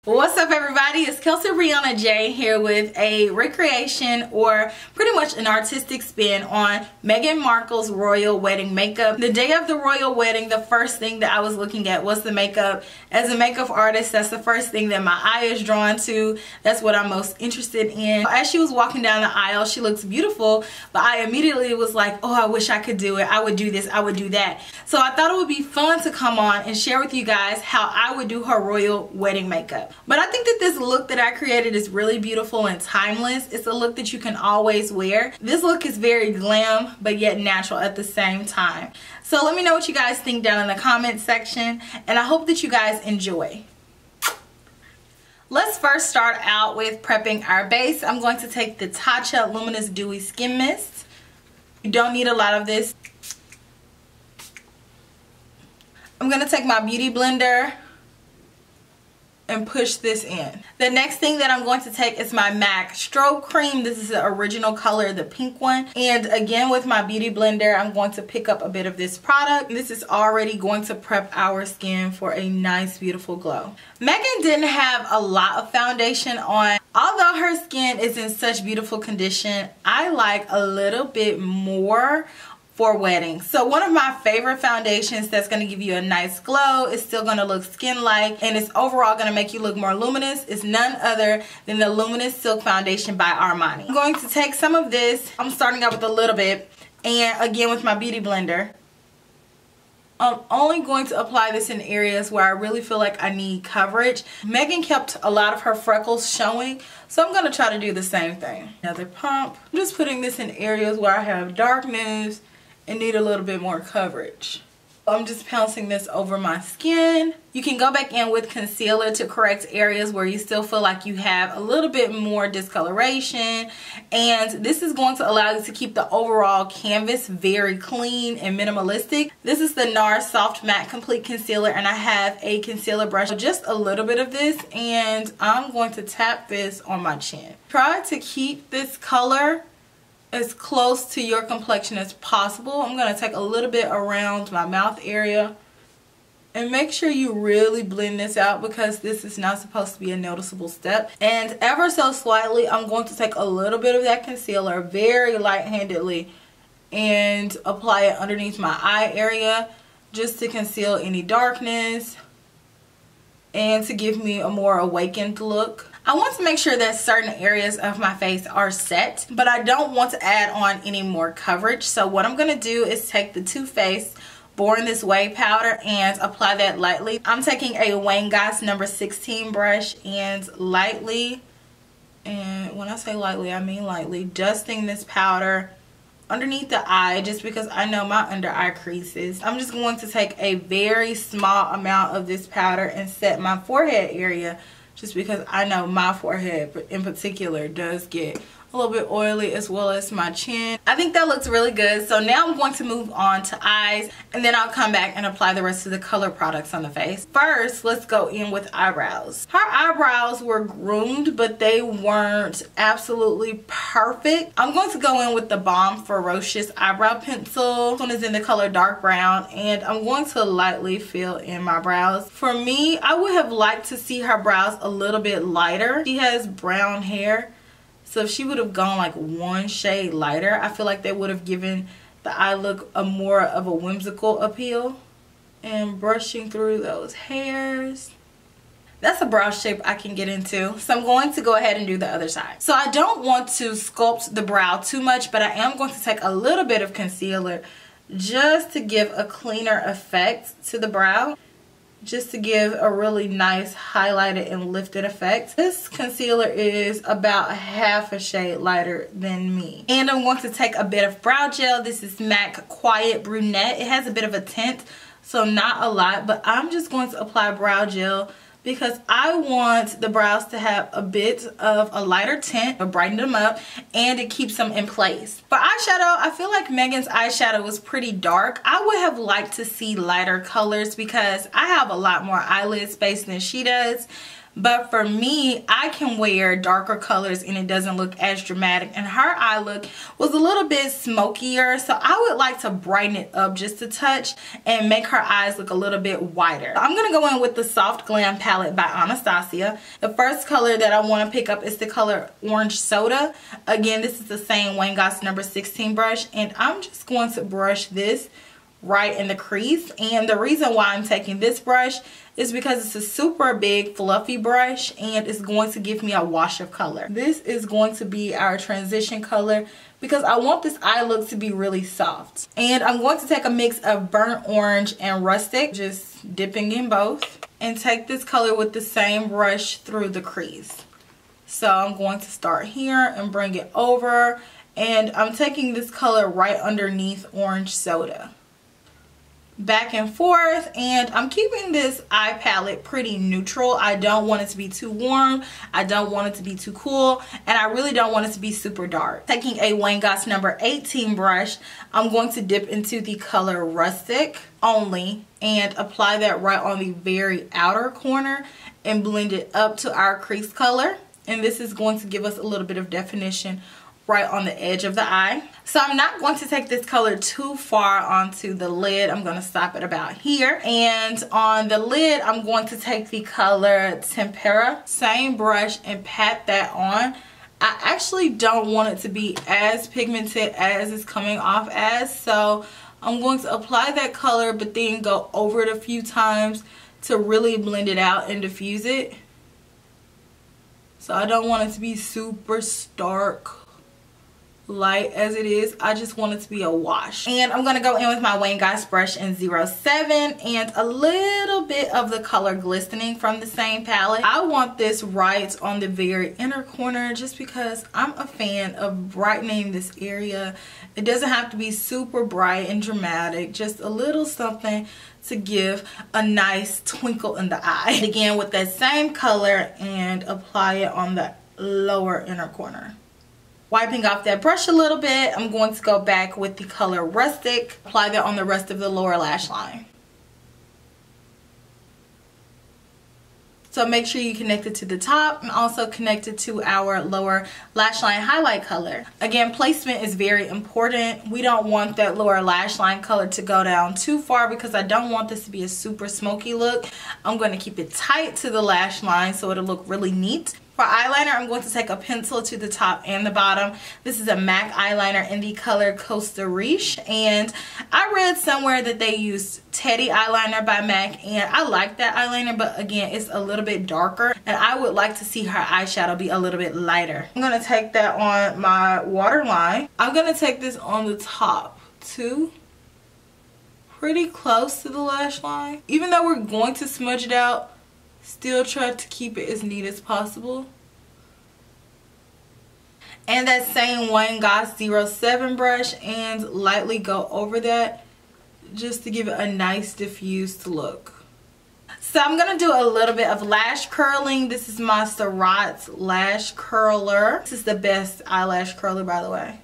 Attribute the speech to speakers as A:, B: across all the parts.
A: What's up everybody, it's Kelsee Briana J here with a recreation or pretty much an artistic spin on Meghan Markle's royal wedding makeup. The day of the royal wedding, the first thing that I was looking at was the makeup. As a makeup artist, that's the first thing that my eye is drawn to. That's what I'm most interested in. As she was walking down the aisle, she looks beautiful, but I immediately was like, oh, I wish I could do it. I would do this, I would do that. So I thought it would be fun to come on and share with you guys how I would do her royal wedding makeup. But I think that this look that I created is really beautiful and timeless. It's a look that you can always wear. This look is very glam but yet natural at the same time. So let me know what you guys think down in the comment section, and I hope that you guys enjoy. Let's first start out with prepping our base. I'm going to take the Tatcha Luminous Dewy Skin Mist. You don't need a lot of this. I'm going to take my beauty blender and push this in. The next thing that I'm going to take is my MAC Strobe Cream. This is the original color, the pink one. And again, with my beauty blender, I'm going to pick up a bit of this product. This is already going to prep our skin for a nice, beautiful glow. Meghan didn't have a lot of foundation on. Although her skin is in such beautiful condition, I like a little bit more for weddings. So one of my favorite foundations that's going to give you a nice glow, is still going to look skin-like, and it's overall going to make you look more luminous, is none other than the Luminous Silk Foundation by Armani. I'm going to take some of this. I'm starting out with a little bit, and again with my beauty blender, I'm only going to apply this in areas where I really feel like I need coverage. Meghan kept a lot of her freckles showing, so I'm going to try to do the same thing. Another pump. I'm just putting this in areas where I have darkness and need a little bit more coverage. I'm just pouncing this over my skin. You can go back in with concealer to correct areas where you still feel like you have a little bit more discoloration, and this is going to allow you to keep the overall canvas very clean and minimalistic. This is the NARS Soft Matte Complete Concealer, and I have a concealer brush, just a little bit of this, and I'm going to tap this on my chin. Try to keep this color as close to your complexion as possible. I'm going to take a little bit around my mouth area, and make sure you really blend this out because this is not supposed to be a noticeable step. And ever so slightly, I'm going to take a little bit of that concealer very light-handedly and apply it underneath my eye area just to conceal any darkness and to give me a more awakened look. I want to make sure that certain areas of my face are set, but I don't want to add on any more coverage. So what I'm going to do is take the Too Faced Born This Way powder and apply that lightly. I'm taking a Wayne Goss number 16 brush and lightly, and when I say lightly, I mean lightly, dusting this powder underneath the eye, just because I know my under eye creases. I'm just going to take a very small amount of this powder and set my forehead area, just because I know my forehead in particular does get a little bit oily, as well as my chin. I think that looks really good. So now I'm going to move on to eyes, and then I'll come back and apply the rest of the color products on the face. First, let's go in with eyebrows. Her eyebrows were groomed, but they weren't absolutely perfect. I'm going to go in with the Balm Ferocious eyebrow pencil. This one is in the color dark brown, and I'm going to lightly fill in my brows. For me, I would have liked to see her brows a little bit lighter. She has brown hair, so if she would have gone like one shade lighter, I feel like they would have given the eye look a more of a whimsical appeal. And brushing through those hairs. That's a brow shape I can get into. So I'm going to go ahead and do the other side. So I don't want to sculpt the brow too much, but I am going to take a little bit of concealer just to give a cleaner effect to the brow, just to give a really nice highlighted and lifted effect. This concealer is about half a shade lighter than me. And I'm going to take a bit of brow gel. This is MAC Quiet Brunette. It has a bit of a tint, so not a lot, but I'm just going to apply brow gel because I want the brows to have a bit of a lighter tint, to brighten them up, and it keeps them in place. For eyeshadow, I feel like Meghan's eyeshadow was pretty dark. I would have liked to see lighter colors because I have a lot more eyelid space than she does. but for me, I can wear darker colors and it doesn't look as dramatic. And her eye look was a little bit smokier, so I would like to brighten it up just a touch and make her eyes look a little bit whiter. I'm gonna go in with the Soft Glam palette by Anastasia. The first color that I want to pick up is the color Orange Soda. Again, this is the same Wayne Goss number 16 brush, and I'm just going to brush this right in the crease. And the reason why I'm taking this brush is because it's a super big fluffy brush and it's going to give me a wash of color. This is going to be our transition color because I want this eye look to be really soft. And I'm going to take a mix of burnt orange and rustic, just dipping in both, and take this color with the same brush through the crease. So I'm going to start here and bring it over, and I'm taking this color right underneath Orange Soda. Back and forth, and I'm keeping this eye palette pretty neutral. I don't want it to be too warm, I don't want it to be too cool, and I really don't want it to be super dark. Taking a Wayne Goss number 18 brush, I'm going to dip into the color Rustic only and apply that right on the very outer corner and blend it up to our crease color. And this is going to give us a little bit of definition right on the edge of the eye. So I'm not going to take this color too far onto the lid. I'm going to stop it about here. And on the lid, I'm going to take the color Tempera, same brush, and pat that on. I actually don't want it to be as pigmented as it's coming off as, so I'm going to apply that color but then go over it a few times to really blend it out and diffuse it. So I don't want it to be super stark light as it is. I just want it to be a wash. And I'm going to go in with my Wayne Goss brush in 07 and a little bit of the color Glistening from the same palette. I want this right on the very inner corner just because I'm a fan of brightening this area. It doesn't have to be super bright and dramatic, just a little something to give a nice twinkle in the eye. Again, with that same color, and apply it on the lower inner corner. Wiping off that brush a little bit, I'm going to go back with the color Rustic, apply that on the rest of the lower lash line. So make sure you connect it to the top and also connect it to our lower lash line highlight color. Again, placement is very important. We don't want that lower lash line color to go down too far because I don't want this to be a super smoky look. I'm going to keep it tight to the lash line so it'll look really neat. For eyeliner, I'm going to take a pencil to the top and the bottom. This is a MAC eyeliner in the color Costa Riche, and I read somewhere that they used Teddy eyeliner by MAC, and I like that eyeliner, but again, it's a little bit darker, and I would like to see her eyeshadow be a little bit lighter. I'm going to take that on my waterline. I'm going to take this on the top too, pretty close to the lash line. Even though we're going to smudge it out, still try to keep it as neat as possible. And that same Wayne Goss 07 brush, and lightly go over that just to give it a nice diffused look. So I'm going to do a little bit of lash curling. This is my Surratt lash curler. This is the best eyelash curler, by the way.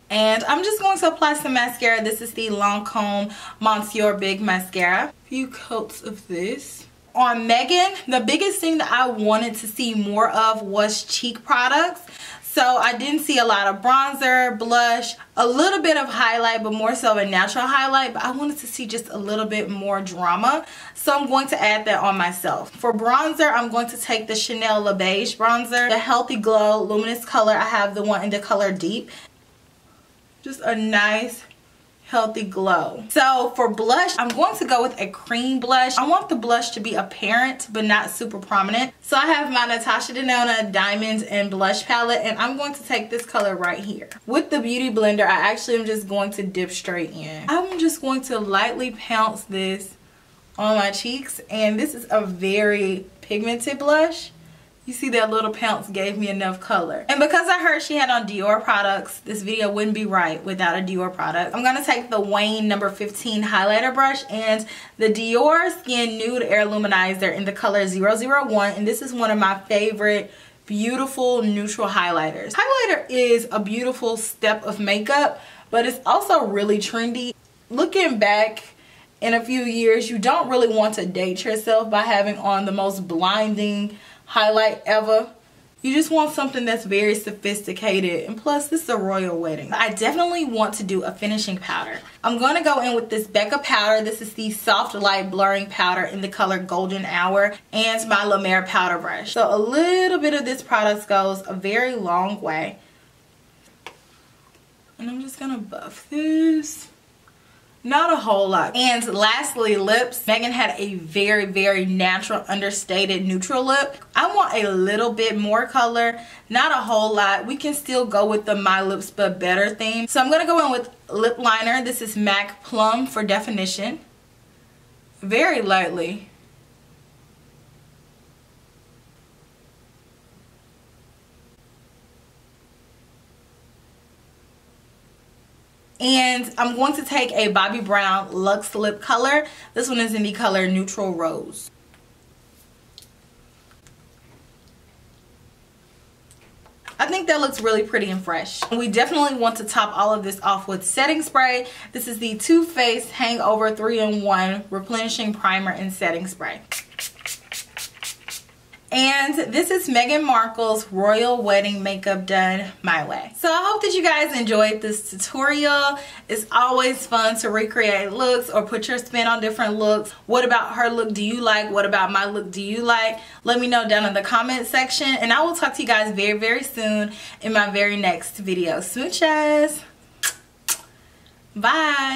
A: And I'm just going to apply some mascara. This is the Lancome Monsieur Big Mascara. A few coats of this. On Meghan, the biggest thing that I wanted to see more of was cheek products. So I didn't see a lot of bronzer, blush, a little bit of highlight, but more so a natural highlight. But I wanted to see just a little bit more drama. So I'm going to add that on myself. For bronzer, I'm going to take the Chanel Le Beige bronzer, the Healthy Glow Luminous color. I have the one in the color Deep. Just a nice healthy glow. So for blush, I'm going to go with a cream blush. I want the blush to be apparent but not super prominent. So I have my Natasha Denona Diamonds and Blush palette, and I'm going to take this color right here. With the Beauty Blender, I actually am just going to dip straight in. I'm just going to lightly pounce this on my cheeks, and this is a very pigmented blush. You see that little pounce gave me enough color. And because I heard she had on Dior products, this video wouldn't be right without a Dior product. I'm going to take the Wayne number 15 highlighter brush and the Dior Skin Nude Air Luminizer in the color 001. And this is one of my favorite beautiful neutral highlighters. Highlighter is a beautiful step of makeup, but it's also really trendy. Looking back in a few years, you don't really want to date yourself by having on the most blinding highlight ever. You just want something that's very sophisticated, and plus this is a royal wedding. I definitely want to do a finishing powder. I'm going to go in with this Becca powder. This is the Soft Light Blurring Powder in the color Golden Hour, and my La Mer powder brush. So a little bit of this product goes a very long way. And I'm just going to buff this. Not a whole lot. And lastly, lips. Meghan had a very, very natural, understated neutral lip. I want a little bit more color, not a whole lot. We can still go with the My Lips But Better theme. So I'm going to go in with lip liner. This is MAC Plum for definition. Very lightly. And I'm going to take a Bobbi Brown Luxe Lip Color. This one is in the color Neutral Rose. I think that looks really pretty and fresh. We definitely want to top all of this off with setting spray. This is the Too Faced Hangover 3-in-1 Replenishing Primer and Setting Spray. And this is Meghan Markle's royal wedding makeup done my way. So I hope that you guys enjoyed this tutorial. It's always fun to recreate looks or put your spin on different looks. What about her look do you like? What about my look do you like? Let me know down in the comment section. And I will talk to you guys very, very soon in my very next video. Smooches! Bye!